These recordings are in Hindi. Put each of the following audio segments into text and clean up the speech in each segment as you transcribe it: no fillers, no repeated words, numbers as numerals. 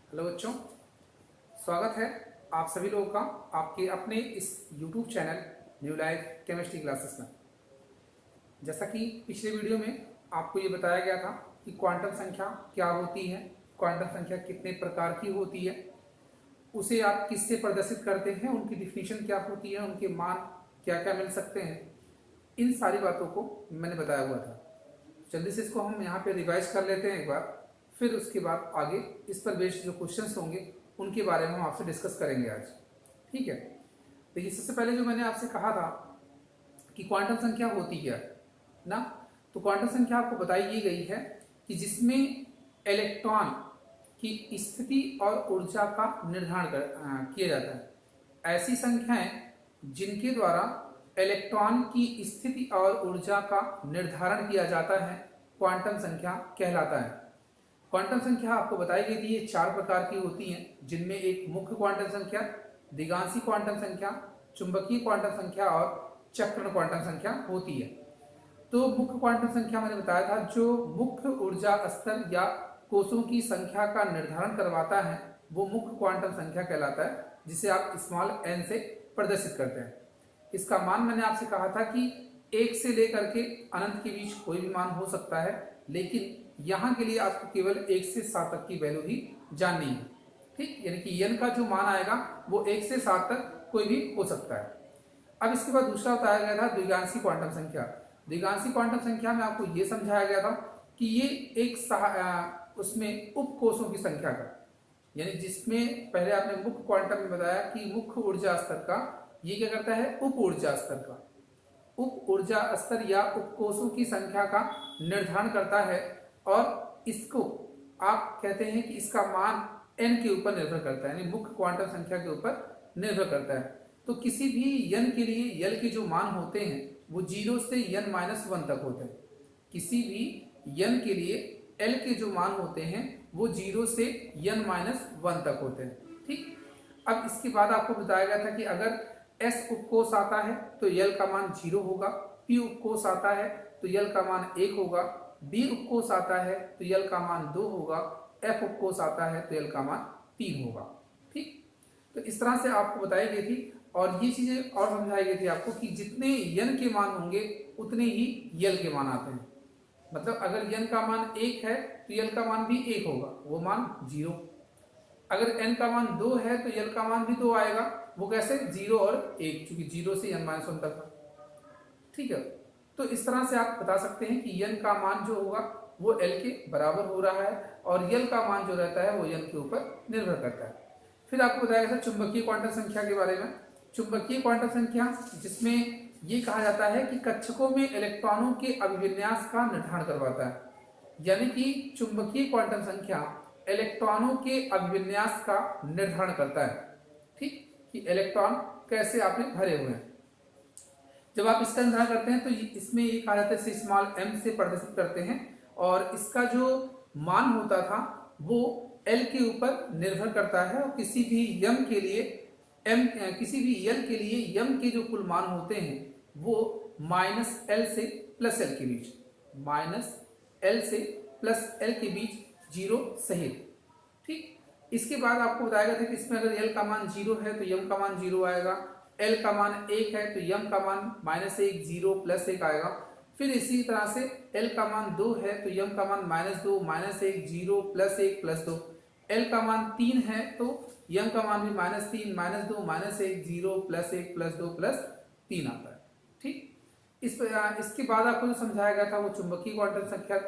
हेलो बच्चों, स्वागत है आप सभी लोगों का आपके अपने इस YouTube channel new life chemistry classes में। जैसा कि पिछले वीडियो में आपको ये बताया गया था कि क्वांटम संख्या क्या होती है, क्वांटम संख्या कितने प्रकार की होती है, उसे आप किससे प्रदर्शित करते हैं, उनकी डिफिनीशन क्या होती है, उनके मान क्या क्या मिल सकते हैं, इन सारी बातों को मैंने बताया हुआ था। जल्दी से इसको हम यहाँ पे रिवाइज कर लेते हैं एक बार, फिर उसके बाद आगे इस पर बेस्ड जो क्वेश्चंस होंगे उनके बारे में हम आपसे डिस्कस करेंगे आज। ठीक है, देखिए सबसे पहले जो मैंने आपसे कहा था कि क्वांटम संख्या होती क्या है ना, तो क्वांटम संख्या आपको बताई ये गई है कि जिसमें इलेक्ट्रॉन की स्थिति और ऊर्जा का निर्धारण किया जाता है। ऐसी संख्याएं जिनके द्वारा इलेक्ट्रॉन की स्थिति और ऊर्जा का निर्धारण किया जाता है क्वांटम संख्या कहलाता है। क्वांटम संख्या आपको बताई गई थी ये 4 प्रकार की होती हैं, जिनमें एक मुख्य क्वांटम संख्या, द्विगांशी क्वांटम संख्या, चुंबकीय क्वांटम संख्या और चक्रण क्वांटम संख्या होती है। तो मुख्य क्वांटम संख्या मैंने बताया था जो मुख्य ऊर्जा स्तर या कोषों की संख्या का निर्धारण करवाता है वो मुख्य क्वांटम संख्या कहलाता है, जिसे आप स्मॉल n से प्रदर्शित करते हैं। इसका मान मैंने आपसे कहा था कि 1 से लेकर के अनंत के बीच कोई भी मान हो सकता है, लेकिन यहाँ के लिए आपको केवल 1 से 7 तक की वैल्यू ही जाननी है। ठीक, यानी कि n का जो मान आएगा वो 1 से 7 तक कोई भी हो सकता है। अब इसके बाद दूसरा बताया गया था द्विगांशी क्वांटम संख्या। द्विगांशी क्वांटम संख्या में आपको ये समझाया गया था कि ये एक उसमें उपकोषों की संख्या का, यानी जिसमें पहले आपने मुख्य क्वांटम में बताया कि मुख्य ऊर्जा स्तर का, ये क्या करता है उप ऊर्जा स्तर का, उप ऊर्जा स्तर या उपकोषों की संख्या का निर्धारण करता है, और इसको आप कहते हैं कि इसका मान n के ऊपर निर्भर करता है, यानी मुख्य क्वांटम संख्या के ऊपर निर्भर करता है। तो किसी भी n के लिए l के जो मान होते हैं वो 0 से n-1 तक होते हैं। किसी भी n के लिए l के जो मान होते हैं वो 0 से n-1 तक होते हैं। ठीक, अब इसके बाद आपको बताया गया था कि अगर s उपकोष आता है तो l का मान 0 होगा, p उपकोष आता है तो l का मान 1 होगा, d उपकोष आता है तो l का मान 2 होगा, f उपकोष आता है तो l का मान 3 होगा। ठीक, तो इस तरह से आपको बताई गई थी, और ये चीजें और समझाई गई थी आपको कि जितने n के मान होंगे उतने ही l के मान आते हैं। मतलब अगर n का मान 1 है तो l का मान भी 1 होगा, वो मान 0। अगर n का मान 2 है तो l का मान भी 2 आएगा, वो कैसे 0 और 1, क्योंकि 0 से n-1 तक। ठीक है, तो इस तरह से आप बता सकते हैं कि n का मान जो होगा वो l के बराबर हो रहा है, और l का मान जो रहता है वो n के ऊपर निर्भर करता है। फिर आपको बताया गया था चुंबकीय क्वांटम संख्या के बारे में। चुंबकीय क्वांटम संख्या जिसमें ये कहा जाता है कि कक्षकों में इलेक्ट्रॉनों के अभिविन्यास का निर्धारण करवाता है, यानी कि चुंबकीय क्वांटम संख्या इलेक्ट्रॉनों के अभिविन्यास का निर्धारण करता है। ठीक, कि इलेक्ट्रॉन कैसे आपने भरे हुए हैं। जब आप इसका निर्धारण करते हैं तो इसमें ये कहा जाता है स्मॉल m से प्रदर्शित करते हैं, और इसका जो मान होता था वो l के ऊपर निर्भर करता है, और किसी भी m के लिए किसी भी l के लिए m के जो कुल मान होते हैं वो -l से +l के बीच, -l से +l के बीच 0 सहित। ठीक, इसके बाद आपको बताया गया था कि इसमें अगर l का मान 0 है तो m का मान 0 आएगा, l का मान 1 है तो m का मान -1 0 +1 आएगा। फिर इसी तरह से l का मान 2 है तो m का मान -2 -1 0 +1 +2, l का मान 3 है तो m का मान भी -3 -2 -1 0 +1 +2 +3 आता है। ठीक, इसके बाद आपको जो समझाया गया था वो चुंबकीय क्वांटम संख्या,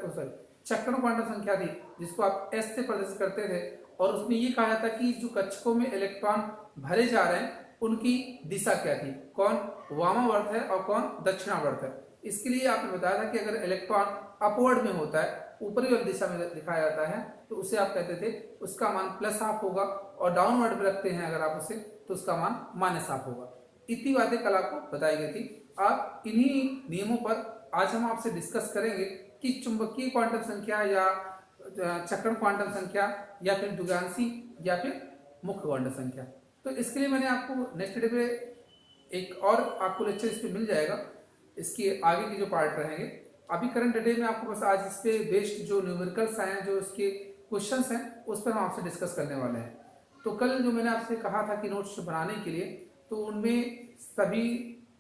चक्रण क्वांटम संख्या थी, जिसको आप s से प्रदर्शित करते थे, और उसमें ये कहा जाता कि जो कक्षकों में इलेक्ट्रॉन भरे जा रहे हैं उनकी दिशा क्या थी, कौन वामावर्त है और कौन दक्षिणावर्त है। इसके लिए आपने बताया था कि अगर इलेक्ट्रॉन अपवर्ड में होता है, ऊपरी वाली दिशा में दिखाया जाता है, तो उसे आप कहते थे उसका मान +½ होगा, और डाउनवर्ड में रखते हैं अगर आप उसे तो उसका मान -½ होगा। इतनी बातें कल आपको बताई गई थी। आप इन्हीं नियमों पर आज हम आपसे डिस्कस करेंगे कि चुंबकीय क्वांटम संख्या या चक्रण क्वांटम संख्या या फिर द्विगांशी या फिर मुख्य क्वांटम संख्या। तो इसके लिए मैंने आपको नेक्स्ट डे पे एक और आपको लेक्चर इस पर मिल जाएगा, इसके आगे के जो पार्ट रहेंगे। अभी करंट डे में आपको बस आज इस पे बेस्ड जो न्यूमेरिकल्स आए हैं, जो इसके क्वेश्चंस हैं उस पर हम आपसे डिस्कस करने वाले हैं। तो कल जो मैंने आपसे कहा था कि नोट्स बनाने के लिए, तो उनमें सभी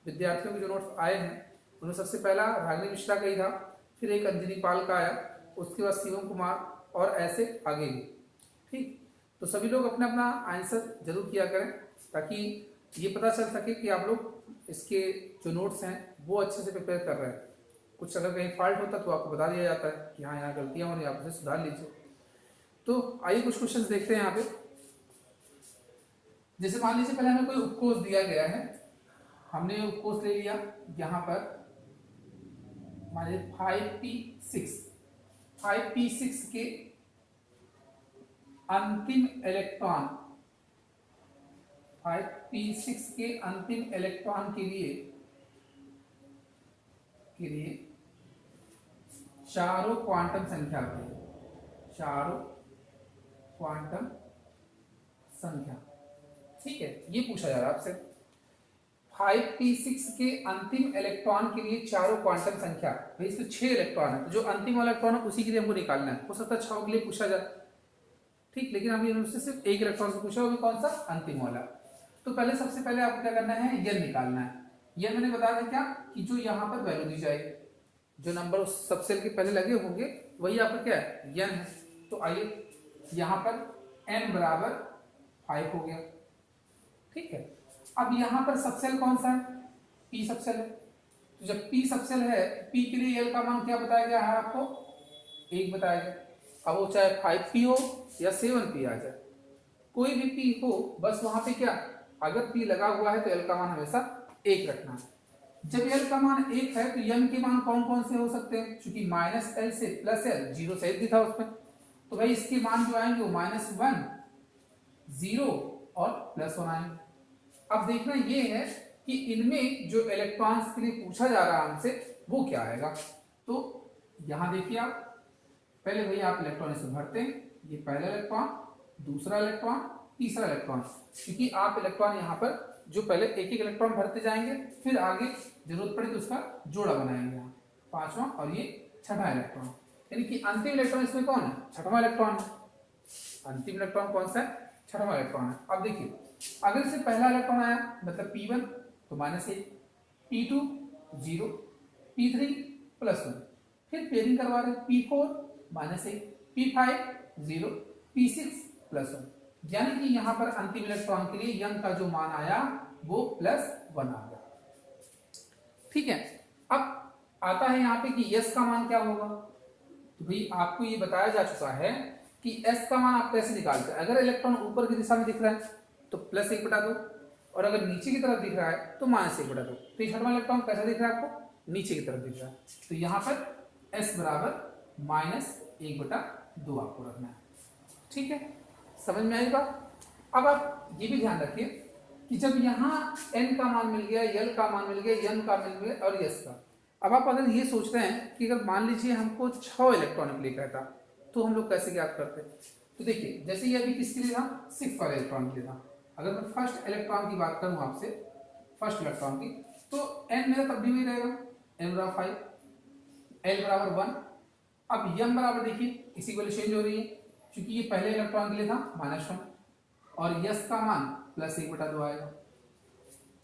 विद्यार्थियों के जो नोट्स आए हैं उनमें सबसे पहला रागिनी मिश्रा का ही था, फिर एक अंजनी पाल का आया, उसके बाद शिवम कुमार और ऐसे आगे भी। ठीक, तो सभी लोग अपना अपना आंसर जरूर किया करें ताकि ये पता चल सके कि आप लोग इसके जो नोट्स हैं वो अच्छे से प्रिपेयर कर रहे हैं। कुछ अगर कहीं फॉल्ट होता तो आपको बता दिया जाता है कि हाँ यहाँ गलतियाँ हो रही हैं, आप उसे सुधार लीजिए। तो आइए कुछ क्वेश्चंस देखते हैं यहाँ पे। जैसे मान लीजिए पहले हमें कोई उपकोष दिया गया है, हमने उपकोष ले लिया, यहाँ पर मान लीजिए 5p6 के अंतिम इलेक्ट्रॉन 5p6 के अंतिम इलेक्ट्रॉन के लिए चारों क्वांटम संख्या होती है, चारों क्वांटम संख्या। ठीक है, ये पूछा जा रहा है आपसे 5p6 के अंतिम इलेक्ट्रॉन के लिए चारों क्वांटम संख्या। भाई इसमें 6 इलेक्ट्रॉन है, तो जो अंतिम वाला इलेक्ट्रॉन है उसी के लिए हमको निकालना है। हो सकता है 6 के लिए पूछा जाए, ठीक, लेकिन अभी हमसे सिर्फ एक इलेक्ट्रॉन से पूछा, वो भी कौन सा, अंतिम वाला। तो पहले सबसे पहले आपको क्या करना है, यन निकालना है। यन मैंने बताया था क्या कि जो यहाँ पर वैल्यू दी जाएगी, जो नंबर उस सबसेल के पहले लगे होंगे वही आपका क्या है, यन है। तो आइए यहाँ पर n बराबर 5 हो गया। ठीक है, अब यहाँ पर सबसेल कौन सा है, p सबसेल है। तो जब p सबसेल है, p के लिए l का मान क्या बताया गया है आपको, 1 बताया गया। अब वो चाहे 5p हो या 7p आ जाए, कोई भी p हो, बस वहां पे क्या, अगर p लगा हुआ है तो l का मान हमेशा 1 रखना है। जब l का मान 1 है तो m के मान कौन कौन से हो सकते हैं, क्योंकि -l से +l, 0 सहित भी था उसमें, तो भाई इसके मान जो आएंगे वो -1, 0 और +1 आएंगे। अब देखना ये है कि इनमें जो इलेक्ट्रॉन्स के लिए पूछा जा रहा है हमसे वो क्या आएगा। तो यहां देखिए आप, पहले भैया आप इलेक्ट्रॉन इसमें भरते हैं, ये पहला इलेक्ट्रॉन, दूसरा इलेक्ट्रॉन, तीसरा इलेक्ट्रॉन, क्योंकि आप इलेक्ट्रॉन यहाँ पर जो पहले एक एक इलेक्ट्रॉन भरते जाएंगे, फिर आगे जरूरत पड़े तो उसका जोड़ा बनाएंगे, यहाँ पांचवा और ये छठा इलेक्ट्रॉन, यानी कि अंतिम इलेक्ट्रॉन इसमें कौन है, छठवां इलेक्ट्रॉन है। अंतिम इलेक्ट्रॉन कौन सा है, छठवां इलेक्ट्रॉन है। अब देखिए अगर इससे पहला इलेक्ट्रॉन आया मतलब p1 तो -1, p2 0, p3 +1, फिर पेयरिंग करवा रहे p4 -1, p5 0, p6 +1, यानी कि यहाँ पर अंतिम इलेक्ट्रॉन के लिए यंग का जो मान आया वो +1 आ गया। ठीक है, अब आता है यहाँ पे कि यस का मान क्या होगा। तो भाई आपको ये बताया जा चुका है कि एस का मान आप कैसे निकालते हैं। अगर इलेक्ट्रॉन ऊपर की दिशा में दिख रहा है तो +1/2, और अगर नीचे की तरफ दिख रहा है तो -1/2। तो ये छठवां इलेक्ट्रॉन कैसा दिख रहा है आपको, नीचे की तरफ दिख रहा है, तो यहाँ पर s बराबर -1/2 आपको रखना है। ठीक है, समझ में आई बात। अब आप ये भी ध्यान रखिए कि जब यहाँ n का मान मिल गया, l का मान मिल गया, m का मिल गया और s का, अब आप अगर ये सोच रहे हैं कि अगर मान लीजिए हमको 6 इलेक्ट्रॉन के लिए कहता तो हम लोग कैसे ज्ञात करते। तो देखिए जैसे ये अभी किसके लिए था, 6 वाले इलेक्ट्रॉन के लिए था। अगर मैं फर्स्ट इलेक्ट्रॉन की बात करूं आपसे, फर्स्ट इलेक्ट्रॉन की, तो n मेरा तब भी वही रहेगा, n बराबर 5, l बराबर 1। अब m बराबर देखिए इसी को चेंज हो रही है, क्योंकि ये पहले इलेक्ट्रॉन के लिए था -1 और यस का मान +1/2 आएगा।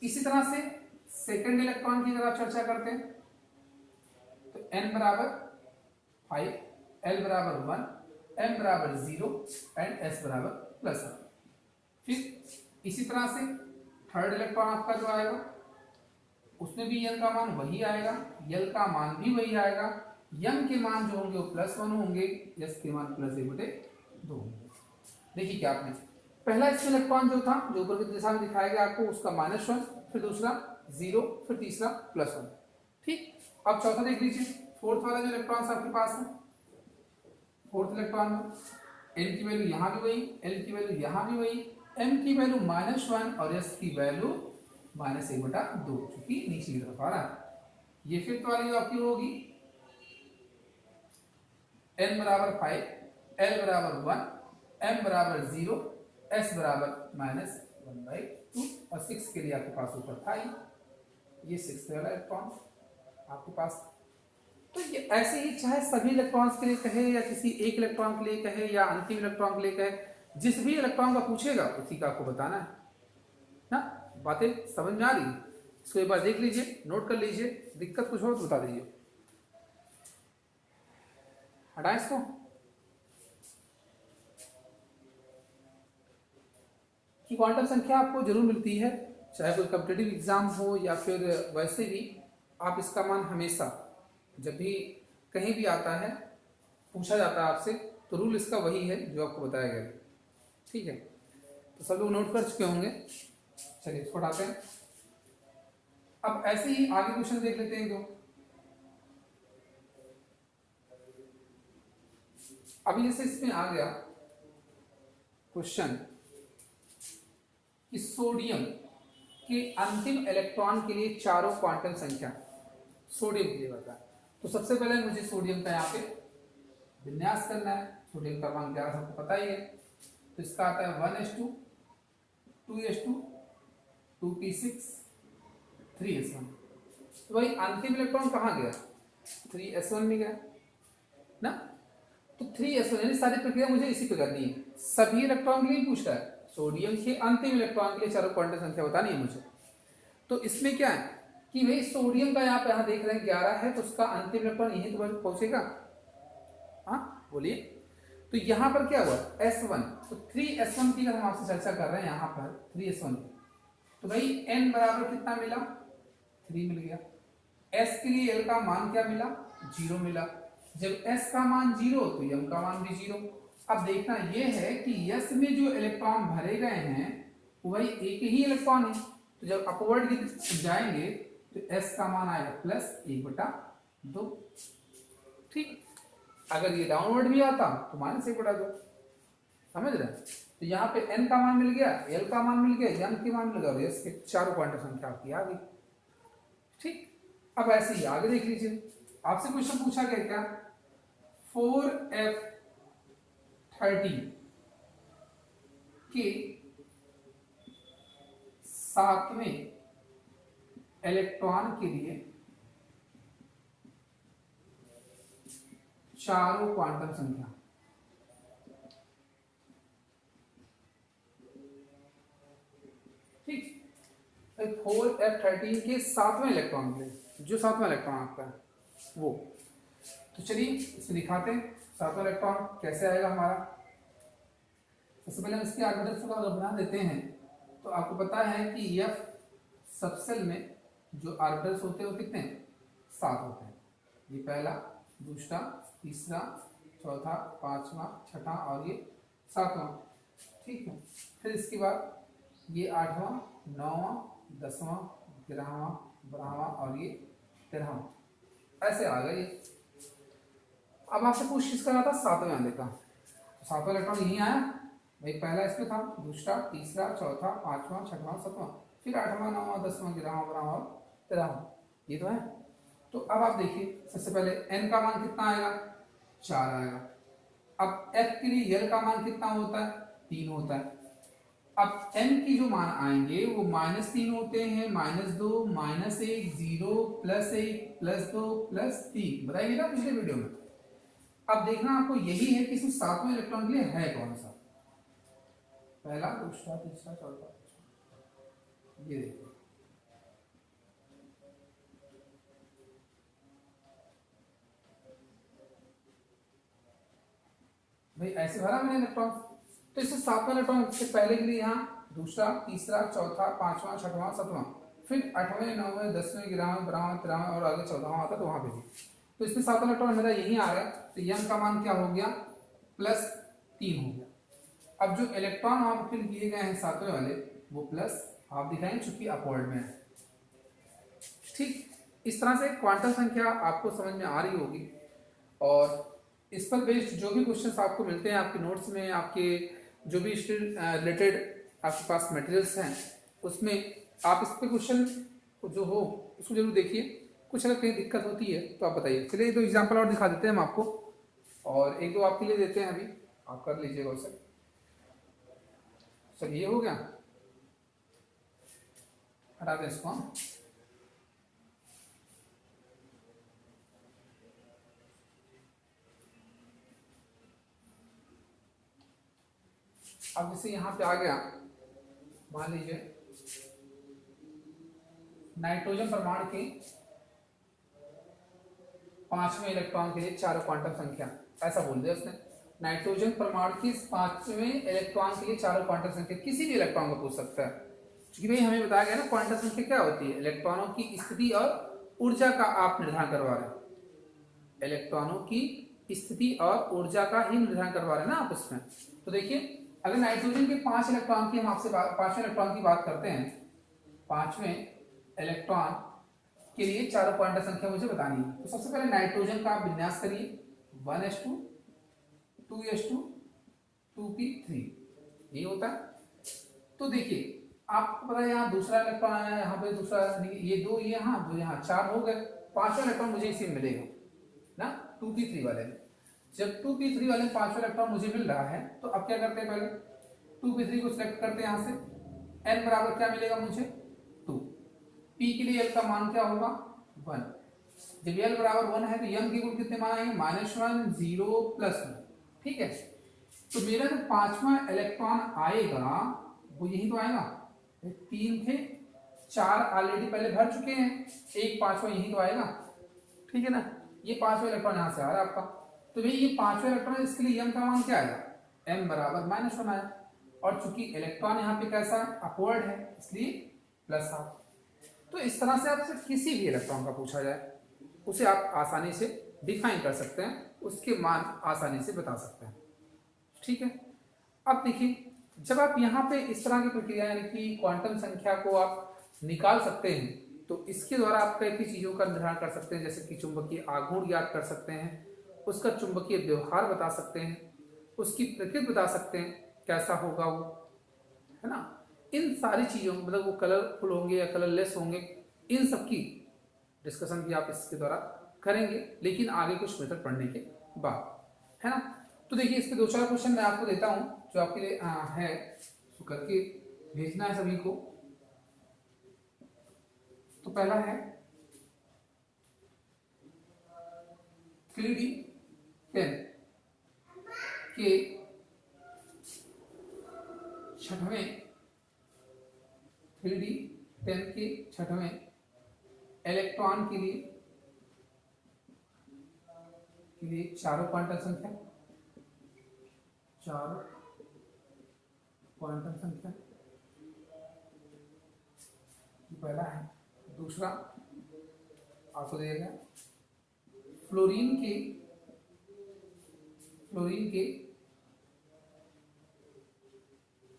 इसी तरह से सेकंड इलेक्ट्रॉन की अगर आप चर्चा करते हैं तो n बराबर 5, l बराबर 1, m बराबर 0 एंड s बराबर +1। फिर इसी तरह से थर्ड इलेक्ट्रॉन आपका जो आएगा उसमें भी n का मान वही आएगा, l का मान भी वही आएगा, m के मान जो होंगे वो +1 होंगे, s के मान +1/2 होंगे। देखिए क्या आपने पहला इसमें इलेक्ट्रॉन जो था जो ऊपर की दिशा में दिखाया गया आपको उसका -1, फिर दूसरा 0, फिर तीसरा +1। ठीक, अब चौथा देख लीजिए, फोर्थ वाला जो इलेक्ट्रॉन आपके पास है, फोर्थ इलेक्ट्रॉन में n की वैल्यू यहाँ भी वही, l की वैल्यू यहाँ भी वही, m की वैल्यू -1 और s की वैल्यू -1/2, क्योंकि नीचे की तरफ आ रहा है। ये फिफ्थ वाली जो आपकी होगी n बराबर 5, l बराबर 1, m बराबर 0, s बराबर -1/2 और 6 के लिए आपके पास ऊपर था ये 6th वाला इलेक्ट्रॉन आपके पास। तो ये ऐसे ही चाहे सभी इलेक्ट्रॉन्स के लिए कहे या किसी एक इलेक्ट्रॉन के लिए कहे या अंतिम इलेक्ट्रॉन के लिए कहे, जिस भी इलेक्ट्रॉन का पूछेगा उसी का आपको बताना है ना। बातें समझ में आ रही? इसको एक बार देख लीजिए, नोट कर लीजिए, दिक्कत कुछ हो तो बता दीजिए। हटाएं इसको। कि क्वांटम संख्या आपको जरूर मिलती है, चाहे कोई कॉम्पिटिटिव एग्जाम हो या फिर वैसे भी आप इसका मान हमेशा जब भी कहीं भी आता है पूछा जाता है आपसे, तो रूल इसका वही है जो आपको बताया गया। ठीक है, तो सब लोग नोट कर चुके होंगे। चलिए इसको हटाते हैं। अब ऐसे ही आगे क्वेश्चन देख लेते हैं। दो अभी जैसे इसमें आ गया क्वेश्चन कि सोडियम के अंतिम इलेक्ट्रॉन के लिए चारों क्वांटम संख्या सोडियम के लिए बता। तो सबसे पहले मुझे सोडियम का यहाँ पे विन्यास करना है। सोडियम का मान क्या सबको पता ही है, तो इसका आता है 1s2 2s2 2p6 3s1। तो भाई अंतिम इलेक्ट्रॉन कहाँ गया? 3s1 में गया ना। तो 3s1 यानी सारी प्रक्रिया मुझे इसी पे करनी है। सभी इलेक्ट्रॉन के लिए पूछ रहा है, सोडियम के अंतिम इलेक्ट्रॉन के लिए चारों क्वांटम संख्या बतानी है मुझे। तो इसमें क्या है कि भाई सोडियम का यहाँ पे यहाँ देख रहे हैं 11 है, तो उसका अंतिम इलेक्ट्रॉन यहीं तो पहुंचेगा। हाँ बोलिए। तो यहाँ पर क्या हुआ S1, तो 3s1 की अगर हम आपसे चर्चा कर रहे हैं यहाँ पर 3s1, तो भाई n बराबर कितना मिला? 3 मिल गया। s के लिए l का मान क्या मिला? 0 मिला। जब s का मान 0 तो m का मान भी 0। अब देखना यह है कि s में जो इलेक्ट्रॉन भरे गए हैं वो भाई एक ही इलेक्ट्रॉन है, तो जब अपवर्ड जाएंगे तो s का मान आएगा +1/2। ठीक, अगर ये डाउनवर्ड भी आता तो -1/2। समझ रहे हैं? तो यहाँ पे n का मान मिल गया, l का मान मिल गया, m का मान मिल गया और s के चारों क्वांटम संख्या आपकी आ गई। ठीक, अब ऐसे ही आगे देख लीजिए। आपसे क्वेश्चन पूछा गया क्या 4f13 के 7वें इलेक्ट्रॉन के लिए चारों क्वांटम संख्या। ठीक, 4f13 के 7वें इलेक्ट्रॉन के लिए, जो 7वां इलेक्ट्रॉन आपका है वो। तो चलिए इसमें दिखाते हैं 7वां इलेक्ट्रॉन कैसे आएगा हमारा। सबसे पहले हम इसके ऑर्बिटल्स को अगर बना देते हैं तो आपको पता है कि f सबसेल में जो ऑर्बिटल्स होते हैं वो कितने? 7 होते हैं। ये पहला, दूसरा, तीसरा, चौथा, पांचवा, छठा और ये 7वां। ठीक है, फिर इसके बाद ये 8वां, 9वां, 10वां, 11वां, 12वां और ये 13वां, ऐसे आ गए। अब आपसे पूछ किसका रहा था? 7वें आने का। तो 7वां इलेक्ट्रॉन यहीं आया भाई, पहला इसमें था, दूसरा, तीसरा, चौथा, पांचवा, छठवां, 7वां, फिर 8वां, 9वां, 10वां, 11वां, 12वां और 13वां। ये तो है। तो अब आप देखिए सबसे पहले n का मान कितना आएगा? 4 आएगा। अब f के लिए l का मान कितना होता है? 3 होता है। अब n की जो मान आएंगे वो -3 होते हैं, -2, -1, 0, +1, +2, +3 बताइए ना पिछले वीडियो में। अब देखना आपको यही है कि इसमें 7वें इलेक्ट्रॉन के लिए है कौन सा? पहला, दूसरा, तीसरा, चौथा, ये देखिए भाई ऐसे भरा मैंने इलेक्ट्रॉन। तो इससे 7वां इलेक्ट्रॉन से पहले के लिए यहाँ दूसरा, तीसरा, चौथा, पांचवा, छठवां, 7वां, फिर 8वें, 9वें, 10वें, 11वें, 12वें, 13वें और आगे 14वां आता तो वहां पे भी। तो इसमें 7वां इलेक्ट्रॉन मेरा यही आ रहा है, तो m का मान क्या हो गया? +3 हो गया। अब जो इलेक्ट्रॉन वहां फिल किए गए हैं 7वें वाले वो प्लस आप दिखाएंगे चूंकि अपवर्ड में है। ठीक, इस तरह से क्वांटम संख्या आपको समझ में आ रही होगी। और इस पर बेस्ड जो भी क्वेश्चंस आपको मिलते हैं आपके नोट्स में, आपके जो भी रिलेटेड आपके पास मटेरियल्स हैं उसमें आप इस पर क्वेश्चन जो हो उसको जरूर देखिए। कुछ अगर कहीं दिक्कत होती है तो आप बताइए। चलिए 2 एग्जाम्पल और दिखा देते हैं हम आपको, और 1-2 आपके लिए देते हैं, अभी आप कर लीजिएगा उसे। सर ये हो गया, हटा दें इसको। अब जैसे यहाँ पे आ गया, मान लीजिए नाइट्रोजन परमाणु के 5वें इलेक्ट्रॉन के लिए चारों क्वांटम संख्या, ऐसा बोल दिया उसने। नाइट्रोजन परमाणु की 5वें इलेक्ट्रॉन के लिए चारों क्वांटम संख्या, किसी भी इलेक्ट्रॉन को पूछ सकता है, क्योंकि भाई हमें बताया गया ना क्वांटम संख्या क्या होती है, इलेक्ट्रॉनों की स्थिति और ऊर्जा का आप निर्धारण करवा रहे हैं, इलेक्ट्रॉनों की स्थिति और ऊर्जा का ही निर्धारण करवा रहे हैं ना आप उसमें। तो देखिए अगर नाइट्रोजन के 5 इलेक्ट्रॉन की हम आपसे 5वें इलेक्ट्रॉन की बात करते हैं, 5वें इलेक्ट्रॉन के लिए चारों क्वांटम संख्या मुझे बतानी है। तो सबसे पहले नाइट्रोजन का आप विन्यास करिए, 1s2 2s2 2p3 ये होता है। तो देखिए आपको पता है यहाँ दूसरा इलेक्ट्रॉन आया, यहाँ पे दूसरा, ये दो ये यहाँ दो यहाँ, 4 हो गए, 5वां इलेक्ट्रॉन मुझे इसी में मिलेगा ना 2p3 वाले में। जब 2p3 वाले 5वां इलेक्ट्रॉन मुझे मिल रहा है तो अब क्या करते हैं, पहले 2p3 को सिलेक्ट करते हैं यहाँ से, n बराबर क्या मिलेगा मुझे 2, p के लिए l का मान क्या होगा 1, जब l बराबर 1 है तो m के कुल कितने मान आएंगे -1 0 +1, ठीक है। तो मेरा जो 5वां इलेक्ट्रॉन आएगा वो यही तो आएगा, 3 थे 4 ऑलरेडी पहले भर चुके हैं, एक 5वां यही तो आएगा, ठीक है ना। ये 5वां इलेक्ट्रॉन यहाँ से आ रहा है आपका, तो भाई ये 5वां इलेक्ट्रॉन, इसके लिए m का मान क्या आएगा, m बराबर -1 आया, और चूंकि इलेक्ट्रॉन यहाँ पे कैसा है अपवर्ड है इसलिए प्लस आ। तो इस तरह से आपसे किसी भी इलेक्ट्रॉन का पूछा जाए उसे आप आसानी से डिफाइन कर सकते हैं, उसके मान आसानी से बता सकते हैं, ठीक है। अब देखिए जब आप यहाँ पे इस तरह की प्रक्रिया यानी कि क्वांटम संख्या को आप निकाल सकते हैं तो इसके द्वारा आप कई चीज़ों का निर्धारण कर सकते हैं, जैसे कि चुंबकीय आघूर्ण ज्ञात कर सकते हैं, उसका चुंबकीय व्यवहार बता सकते हैं, उसकी प्रकृति बता सकते हैं कैसा होगा वो, है ना। इन सारी चीज़ों मतलब वो कलरफुल होंगे या कलरलेस होंगे, इन सब की डिस्कशन भी आप इसके द्वारा करेंगे, लेकिन आगे कुछ मेथड पढ़ने के बाद, है ना। तो देखिए इस पे 2-4 क्वेश्चन मैं आपको देता हूँ जो आपके लिए है, तो करके भेजना है सभी को। तो पहला है 3D पेन के 6वें 3D पेन के 6वें इलेक्ट्रॉन के लिए चारों क्वांटम संख्या, चारों क्वांटम संख्या पहला है। दूसरा आपको दिया गया फ्लोरीन के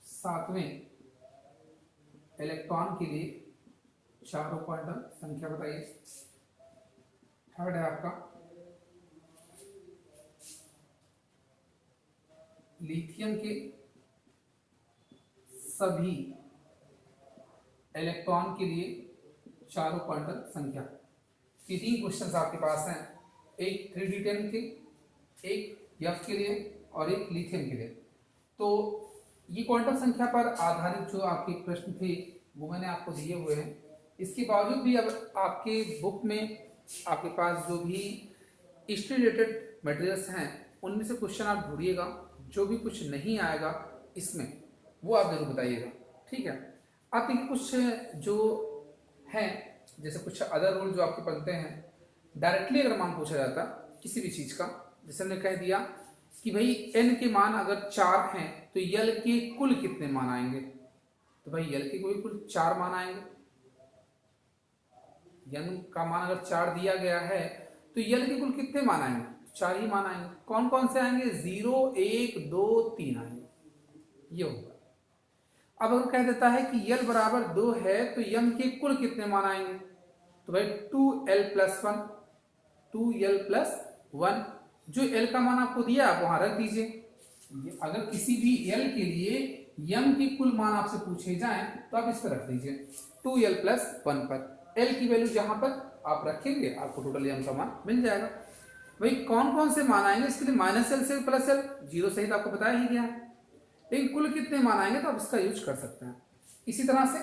7वें इलेक्ट्रॉन के लिए चारों क्वांटम संख्या बताइए। थर्ड है आपका लिथियम के सभी इलेक्ट्रॉन के लिए चारों क्वांटम संख्या। ये 3 क्वेश्चंस आपके पास हैं, एक 3D10 के, एक F के लिए और एक लिथियम के लिए। तो ये क्वांटम संख्या पर आधारित जो आपके प्रश्न थे वो मैंने आपको दिए हुए हैं। इसके बावजूद भी अब आपके बुक में आपके पास जो भी हिस्ट्री रिलेटेड मटेरियल्स हैं उनमें से क्वेश्चन आप ढूंढिएगा, जो भी कुछ नहीं आएगा इसमें वो आप जरूर बताइएगा, ठीक है। आप देखिए कुछ जो हैं जैसे कुछ अदर रूल जो आपके बनते हैं, डायरेक्टली अगर मान पूछा जाता किसी भी चीज़ का, जैसे हमने कह दिया कि भाई n के मान अगर 4 हैं तो l के कुल कितने मान आएंगे, तो भाई l के कुल 4 मान आएंगे। n का मान अगर 4 दिया गया है तो l के कुल कितने मान आएंगे, 4 ही मान आएंगे। कौन कौन से आएंगे, 0 1 2 3 आएंगे, ये होगा। अब अगर कह देता है कि l बराबर 2 है तो m के कुल कितने मान आएंगे, तो भाई 2l+1, 2l+1, जो l का मान आपको दिया आप वहां रख दीजिए। अगर किसी भी l के लिए m के कुल मान आपसे पूछे जाएं तो आप इस पर रख दीजिए 2l+1 पर, l की वैल्यू जहां पर आप रखेंगे आपको टोटल m का मान मिल जाएगा। भाई कौन कौन से मान आएंगे, इसके लिए -l से +l, जीरो सहित आपको बताया ही गया है, लेकिन कुल कितने मान आएंगे तो आप इसका यूज कर सकते हैं। इसी तरह से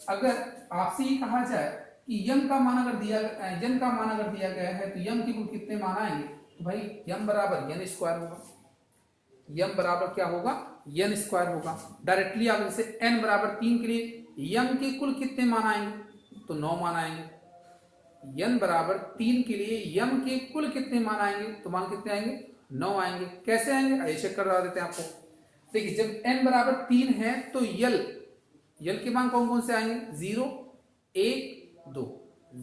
अगर आपसे ये कहा जाए कि m का मान अगर दिया n का मान अगर दिया गया है तो m के कुल कितने मान आएंगे, तो भाई m बराबर n² होगा। यम बराबर क्या होगा, एन स्क्वायर होगा। डायरेक्टली आप जैसे एन बराबर 3 के लिए यम के कुल कितने मान आएंगे, तो 9 मान आएंगे। n बराबर 3 के लिए यम के कुल कितने मान आएंगे, तो मान कितने आएंगे, 9 आएंगे। कैसे आएंगे, आइए चेक करवा देते हैं आपको। देखिए जब n बराबर 3 है तो यल के मान कौन कौन से आएंगे, 0 1 2,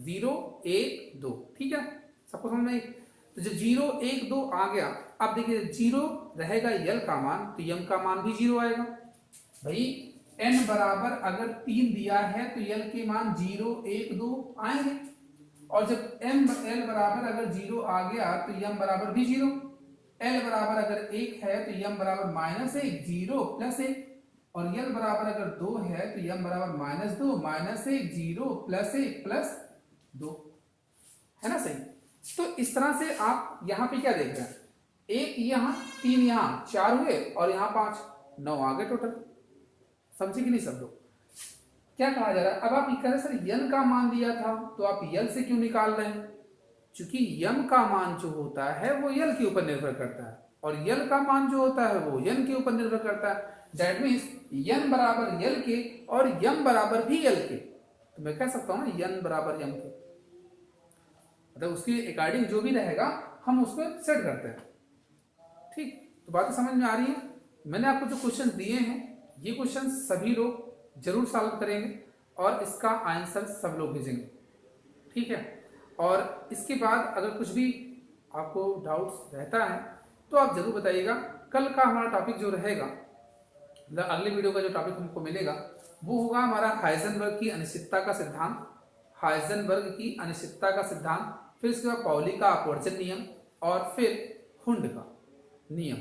0 1 2, ठीक है, सबको समझ में आई? तो जब 0 1 2 आ गया, अब देखिए 0 रहेगा यल का मान, तो यम का मान भी 0 आएगा। भाई n बराबर अगर 3 दिया है तो यल के मान 0 1 2 आएंगे, और जब एल बराबर अगर 0 आ गया तो यम बराबर भी 0, एल बराबर अगर 1 है तो यम बराबर -1 0 +1, और यल बराबर अगर 2 है तो यम बराबर -2 -1 0 +1 +2, है ना सही। तो इस तरह से आप यहाँ पे क्या देख रहे हैं, 1 यहाँ 3 यहाँ 4 हुए और यहाँ 5 9 आ गए टोटल। समझे कि नहीं सब लोग, क्या कहा जा रहा है। अब आप ये कह रहे सर यन का मान दिया था तो आप यल से क्यों निकाल रहे हैं, क्योंकि यम का मान जो होता है वो यल के ऊपर निर्भर करता है, और यल का मान जो होता है वो यन के ऊपर निर्भर करता है। दैट मीन्स यन बराबर यल के और यम बराबर भी यल के, तो मैं कह सकता हूं ना यन बराबर यम के, मतलब उसके अकॉर्डिंग जो भी रहेगा हम उसको सेट करते हैं। ठीक, तो बातें समझ में आ रही है। मैंने आपको जो क्वेश्चन दिए हैं ये क्वेश्चन सभी लोग जरूर सॉल्व करेंगे और इसका आंसर सब लोग भेजेंगे, ठीक है। और इसके बाद अगर कुछ भी आपको डाउट्स रहता है तो आप जरूर बताइएगा। कल का हमारा टॉपिक जो रहेगा, अगले वीडियो का जो टॉपिक हमको मिलेगा वो होगा हमारा हाइजेनबर्ग की अनिश्चितता का सिद्धांत, हाइजेनबर्ग की अनिश्चितता का सिद्धांत, फिर इसके बाद पाउली का अपवर्जन नियम और फिर हुंड का नियम।